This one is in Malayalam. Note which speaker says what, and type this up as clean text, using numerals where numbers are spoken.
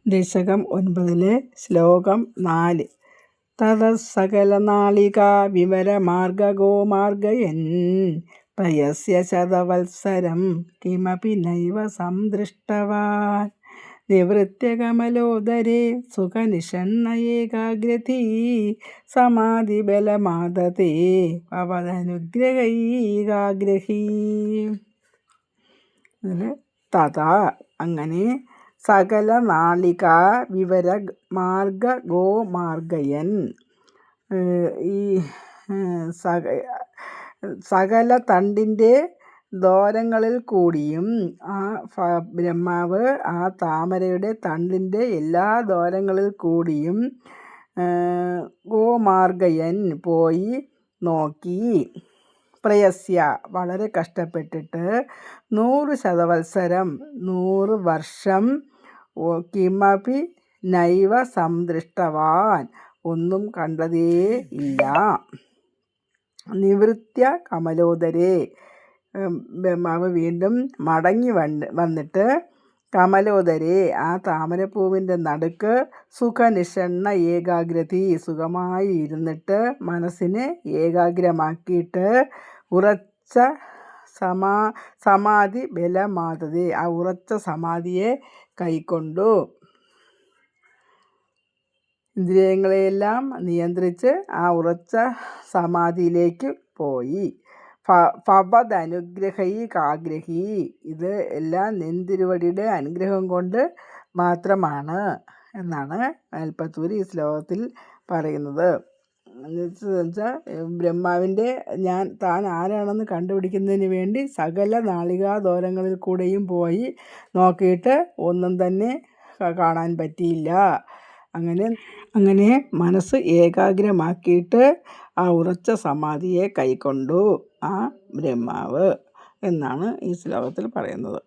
Speaker 1: ദശകം 9 ശ്ലോകം 4. തതസകലനാളികാ വിവരമാർഗഗോ മാർഗയൻ പ്രയസ്യ ശതവത്സരം കിമപി നൈവ സംദൃഷ്ടവാൻ നിവൃത്യ കമലോദരേ സുഖനിഷണ്ണ ഏകാഗ്രതീ സമാധിബലമാദതേ ഭവദനുഗ്രഹൈകാഗ്രഹീ. തഥാ അങ്ങനെ സകല നാളിക വിവര മാർഗ ഗോ മാർഗയൻ ഈ സകല തണ്ടിൻ്റെ ദ്വാരങ്ങളിൽ കൂടിയും ആ ബ്രഹ്മാവ് ആ താമരയുടെ തണ്ടിൻ്റെ എല്ലാ ദ്വാരങ്ങളിൽ കൂടിയും ഗോമാർഗയൻ പോയി നോക്കി. പ്രയസ്യ വളരെ കഷ്ടപ്പെട്ടിട്ട് 100 ശതവത്സരം 100 വർഷം കിമപി നൈവ സംദൃഷ്ടവാൻ ഒന്നും കണ്ടതേ ഇല്ല. നിവൃത്യ കമലോദരേ ബ്രഹ്മാവ് വീണ്ടും മടങ്ങി വന്നിട്ട് കമലോദരേ ആ താമരപ്പൂവിൻ്റെ നടുക്ക് സുഖനിഷണ്ണ ഏകാഗ്രതി സുഖമായി ഇരുന്നിട്ട് മനസ്സിനെ ഏകാഗ്രമാക്കിയിട്ട് ഉറച്ച സമാധി ബലമാതതേ ആ ഉറച്ച സമാധിയെ കൈക്കൊണ്ടു. ഇന്ദ്രിയങ്ങളെയെല്ലാം നിയന്ത്രിച്ച് ആ ഉറച്ച സമാധിയിലേക്ക് പോയി. ഭവദനുഗ്രഹൈകാഗ്രഹീ ഇത് എല്ലാം നിന്തിരുവടിയുടെ അനുഗ്രഹം കൊണ്ട് മാത്രമാണ് എന്നാണ് മേൽപ്പത്തൂർ ഈ ശ്ലോകത്തിൽ പറയുന്നത്. എന്നുവെച്ചാൽ ബ്രഹ്മാവിൻ്റെ താൻ ആരാണെന്ന് കണ്ടുപിടിക്കുന്നതിന് വേണ്ടി സകല നാളികാദോരങ്ങളിൽ കൂടെയും പോയി നോക്കിയിട്ട് ഒന്നും തന്നെ കാണാൻ പറ്റിയില്ല. അങ്ങനെ മനസ്സ് ഏകാഗ്രമാക്കിയിട്ട് ആ ഉറച്ച സമാധിയെ കൈക്കൊണ്ടു ആ ബ്രഹ്മാവ് എന്നാണ് ഈ ശ്ലോകത്തിൽ പറയുന്നത്.